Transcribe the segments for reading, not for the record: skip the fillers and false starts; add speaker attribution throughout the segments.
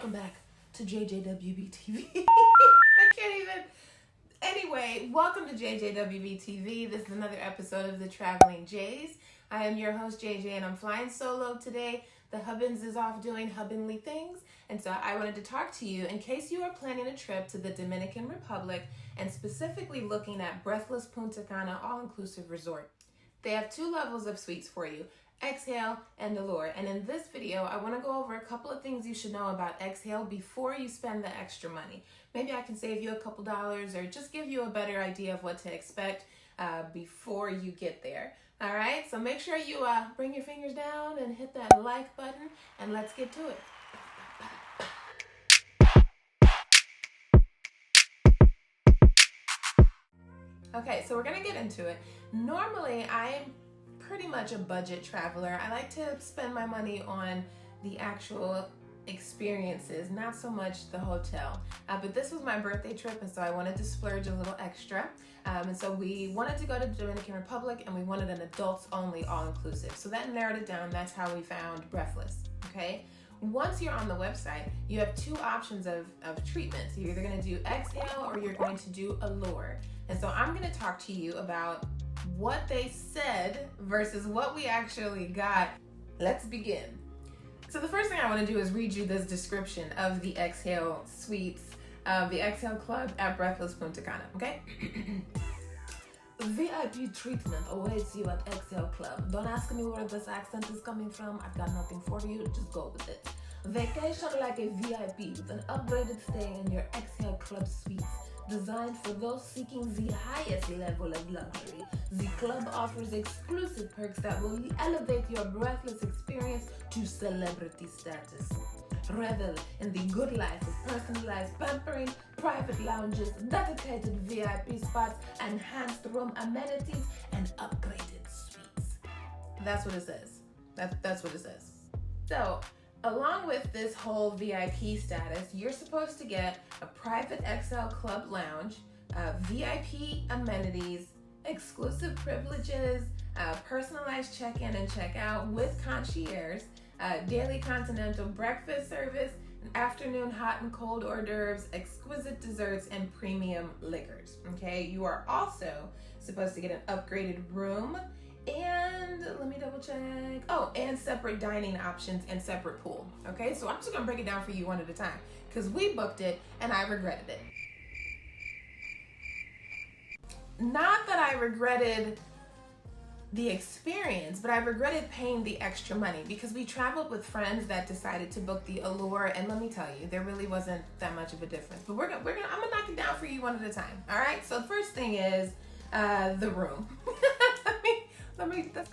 Speaker 1: welcome back to JJWBTV. I can't even. Anyway, welcome to JJWBTV. This is another episode of the Traveling Jays. I am your host, JJ, and I'm flying solo today. The Hubbins is off doing hubbanly things, and so I wanted to talk to you in case you are planning a trip to the Dominican Republic and specifically looking at Breathless Punta Cana all-inclusive resort. They have two levels of suites for you, Xhale and Allure. And in this video, I want to go over a couple of things you should know about Xhale before you spend the extra money. Maybe I can save you a couple dollars or just give you a better idea of what to expect before you get there. All right, so make sure you bring your fingers down and hit that like button, and let's get to it. Okay, so we're gonna get into it. Normally, I'm pretty much a budget traveler. I like to spend my money on the actual experiences, not so much the hotel. But this was my birthday trip, and so I wanted to splurge a little extra. And so we wanted to go to the Dominican Republic, and we wanted an adults-only all-inclusive. So that narrowed it down. That's how we found Breathless, okay? Once you're on the website, you have two options of treatments. You're either gonna do Xhale or you're going to do Allure. And so I'm gonna talk to you about what they said versus what we actually got. Let's begin. So the first thing I want to do is read you this description of the Xhale suites, the Xhale Club at Breathless Punta Cana, okay? VIP treatment awaits you at Xhale Club. Don't ask me where this accent is coming from. I've got nothing for you. Just go with it. Vacation like a VIP with an upgraded stay in your Xhale Club suites. Designed for those seeking the highest level of luxury, the club offers exclusive perks that will elevate your breathless experience to celebrity status. Revel in the good life of personalized pampering, private lounges, dedicated VIP spots, enhanced room amenities, and upgraded suites. That's what it says. That's what it says. So, along with this whole VIP status, you're supposed to get a private Xhale Club lounge, VIP amenities, exclusive privileges, personalized check-in and check-out with concierge, daily continental breakfast service, afternoon hot and cold hors d'oeuvres, exquisite desserts, and premium liquors. Okay, you are also supposed to get an upgraded room, and let me double check. Oh, and separate dining options and separate pool. Okay, so I'm just gonna break it down for you one at a time because we booked it and I regretted it. Not that I regretted the experience, but I regretted paying the extra money because we traveled with friends that decided to book the Allure, and let me tell you, there really wasn't that much of a difference. But I'm gonna knock it down for you one at a time. All right. So the first thing is the room.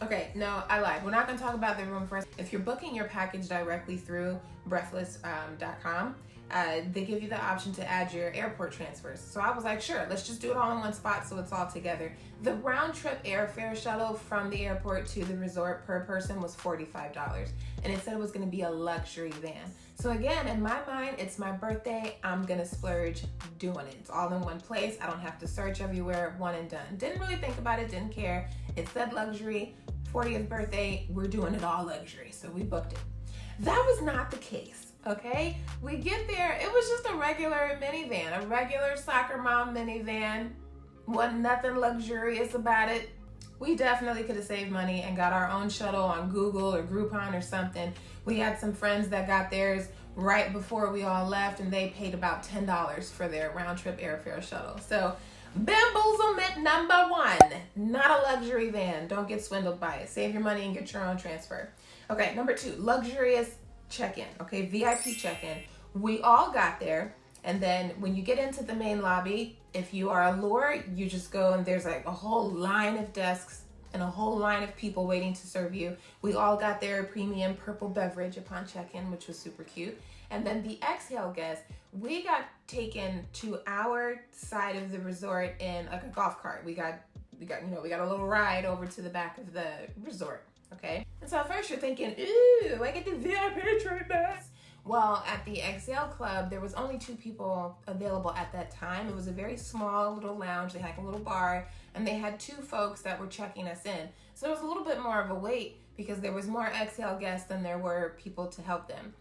Speaker 1: Okay, no, I lied. We're not going to talk about the room first. If you're booking your package directly through breathless.com, they give you the option to add your airport transfers. So I was like, sure, let's just do it all in one spot so it's all together. The round trip airfare shuttle from the airport to the resort per person was $45. And it said it was going to be a luxury van. So again, in my mind, it's my birthday. I'm going to splurge doing it. It's all in one place. I don't have to search everywhere. One and done. Didn't really think about it. Didn't care. It said luxury. 40th birthday. We're doing it all luxury. So we booked it. That was not the case. Okay? We get there. It was just a regular minivan. A regular soccer mom minivan. Wasn't nothing luxurious about it. We definitely could have saved money and got our own shuttle on Google or Groupon or something. We had some friends that got theirs right before we all left, and they paid about $10 for their round-trip airfare shuttle. So, bamboozlement number one, not a luxury van. Don't get swindled by it. Save your money and get your own transfer. Okay, number two, luxurious check-in. Okay, VIP check-in. We all got there, and then when you get into the main lobby, if you are Allure, you just go and there's like a whole line of desks and a whole line of people waiting to serve you. We all got their premium purple beverage upon check-in, which was super cute. And then the Xhale guests, we got taken to our side of the resort in like a golf cart. We got a little ride over to the back of the resort. Okay. And so at first you're thinking, ooh, I get the VIP treatment. Well, at the Xhale Club, there was only 2 people available at that time. It was a very small little lounge. They had a little bar, and they had 2 folks that were checking us in. So there was a little bit more of a wait because there was more Xhale guests than there were people to help them.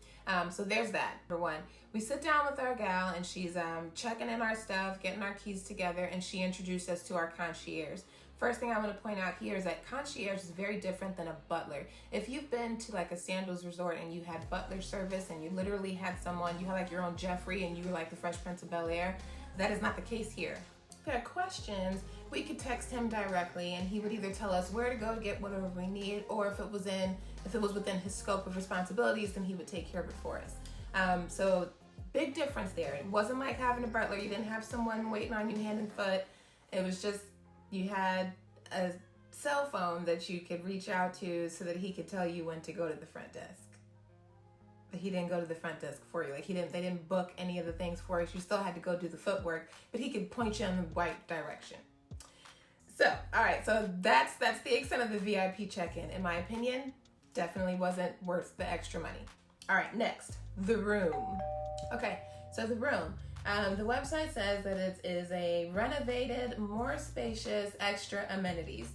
Speaker 1: So there's that. Number one, we sit down with our gal and she's checking in our stuff, getting our keys together, and she introduced us to our concierge. First thing I want to point out here is that concierge is very different than a butler. If you've been to like a Sandals resort and you had butler service and you literally had someone, you had like your own Jeffrey and you were like the Fresh Prince of Bel-Air, that is not the case here. If we had questions, we could text him directly and he would either tell us where to go to get whatever we need, or if it was within his scope of responsibilities, then he would take care of it for us. So big difference there. It wasn't like having a butler. You didn't have someone waiting on you hand and foot. It was just, you had a cell phone that you could reach out to so that he could tell you when to go to the front desk. But he didn't go to the front desk for you. Like they didn't book any of the things for us. You still had to go do the footwork, but he could point you in the right direction. So, all right, so that's the extent of the VIP check-in. In my opinion, definitely wasn't worth the extra money. All right, next, the room. Okay, so the room. The website says that it is a renovated, more spacious, extra amenities.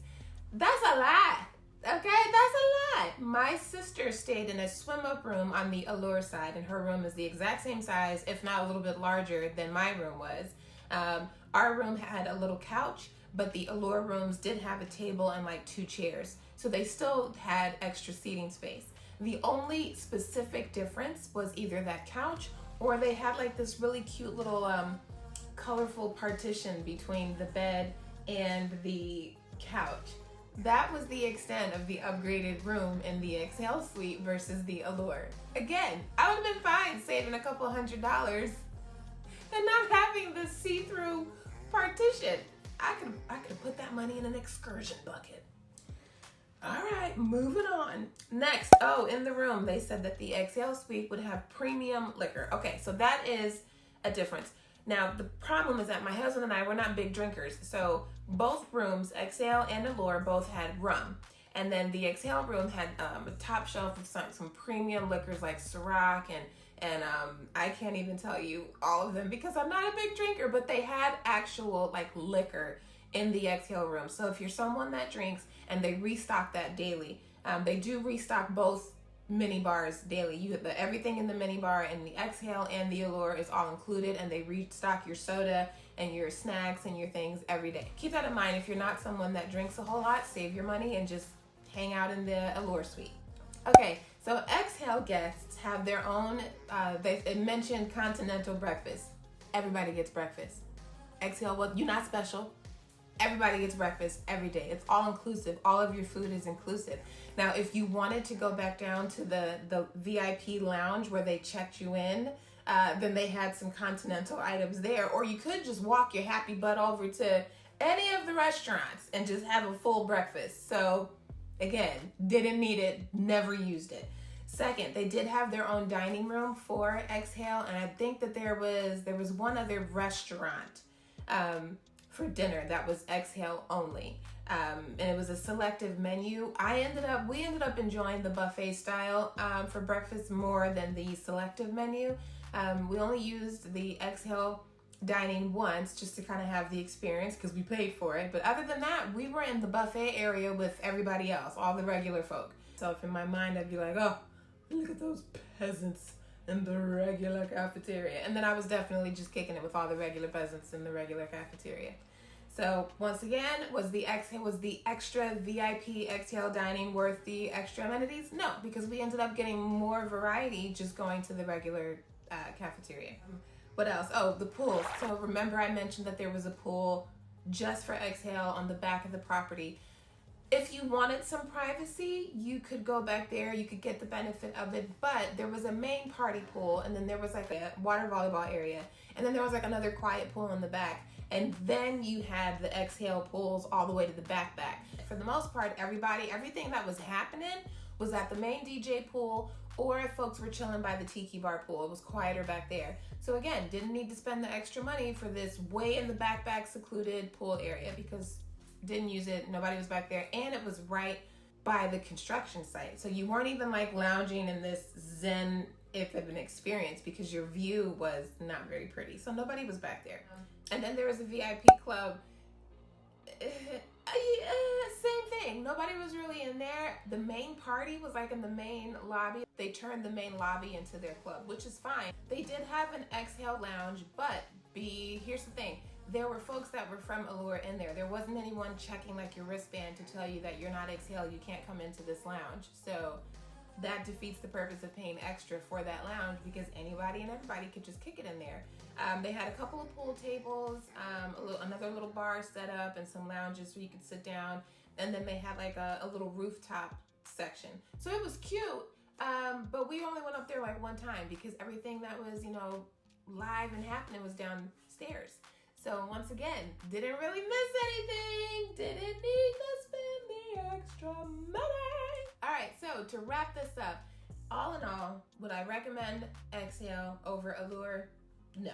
Speaker 1: That's a lie. Okay, that's a lie. My sister stayed in a swim-up room on the Allure side, and her room is the exact same size, if not a little bit larger than my room was. Our room had a little couch, but the Allure rooms did have a table and like 2 chairs. So they still had extra seating space. The only specific difference was either that couch or they had like this really cute little colorful partition between the bed and the couch. That was the extent of the upgraded room in the Xhale suite versus the Allure. Again, I would have been fine saving a couple $100 and not having the see-through partition. I could put that money in an excursion bucket. All right, moving on. Next, in the room, they said that the Xhale suite would have premium liquor. Okay, so that is a difference. Now, the problem is that my husband and I were not big drinkers. So both rooms, Xhale and Allure, both had rum. And then the Xhale room had a top shelf of some premium liquors like Ciroc and I can't even tell you all of them because I'm not a big drinker, but they had actual like liquor in the Xhale room. So if you're someone that drinks and they restock that daily, they do restock both mini bars daily. Everything in the mini bar and the Xhale and the Allure is all included, and they restock your soda and your snacks and your things every day. Keep that in mind. If you're not someone that drinks a whole lot, save your money and just hang out in the Allure suite. Okay, so Xhale guests have their own, they mentioned continental breakfast. Everybody gets breakfast. Xhale, well, you're not special. Everybody gets breakfast every day. It's all inclusive. All of your food is inclusive. Now, if you wanted to go back down to the VIP lounge where they checked you in, then they had some continental items there. Or you could just walk your happy butt over to any of the restaurants and just have a full breakfast. So, again, didn't need it, never used it. Second, they did have their own dining room for Xhale, and I think that there was one other restaurant for dinner that was Xhale only, and it was a selective menu. We ended up enjoying the buffet style for breakfast more than the selective menu. We only used the Xhale dining once just to kind of have the experience because we paid for it. But other than that, we were in the buffet area with everybody else, all the regular folk. So if in my mind I'd be like, oh, look at those peasants in the regular cafeteria. And then I was definitely just kicking it with all the regular peasants in the regular cafeteria. So once again, was the extra VIP Xhale dining worth the extra amenities? No, because we ended up getting more variety just going to the regular cafeteria. What else? Oh, the pool. So remember I mentioned that there was a pool just for Xhale on the back of the property. If you wanted some privacy, you could go back there, you could get the benefit of it, but there was a main party pool, and then there was like a water volleyball area, and then there was like another quiet pool in the back, and then you had the Xhale pools all the way to the back. For the most part, everything that was happening was at the main DJ pool, or if folks were chilling by the tiki bar pool, it was quieter back there. So again, didn't need to spend the extra money for this way in the back secluded pool area because didn't use it, nobody was back there, and it was right by the construction site. So you weren't even like lounging in this zen if of an experience because your view was not very pretty. So nobody was back there. And then there was a VIP club. Same thing. thing. Nobody was really in there. The main party was like in the main lobby. They turned the main lobby into their club, which is fine. They did have an Xhale lounge, but here's the thing. There were folks that were from Allure in there. There wasn't anyone checking like your wristband to tell you that you're not Xhale, you can't come into this lounge. So that defeats the purpose of paying extra for that lounge, because anybody and everybody could just kick it in there. They had a couple of pool tables, another little bar set up, and some lounges where you could sit down. And then they had like a little rooftop section. So it was cute, but we only went up there like one time because everything that was, live and happening was downstairs. So once again, didn't really miss anything. Didn't need to spend the extra money. All right, so to wrap this up, all in all, would I recommend Xhale over Allure? No.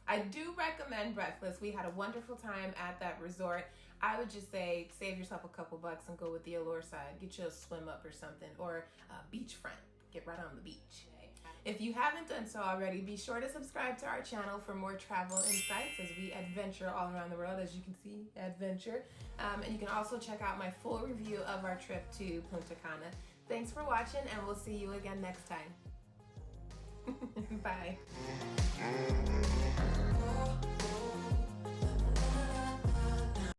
Speaker 1: I do recommend Breathless. We had a wonderful time at that resort. I would just say save yourself a couple bucks and go with the Allure side. Get you a swim up or something, or beachfront. Get right on the beach. If you haven't done so already, be sure to subscribe to our channel for more travel insights as we adventure all around the world. As you can see, adventure. And you can also check out my full review of our trip to Punta Cana. Thanks for watching, and we'll see you again next time. Bye.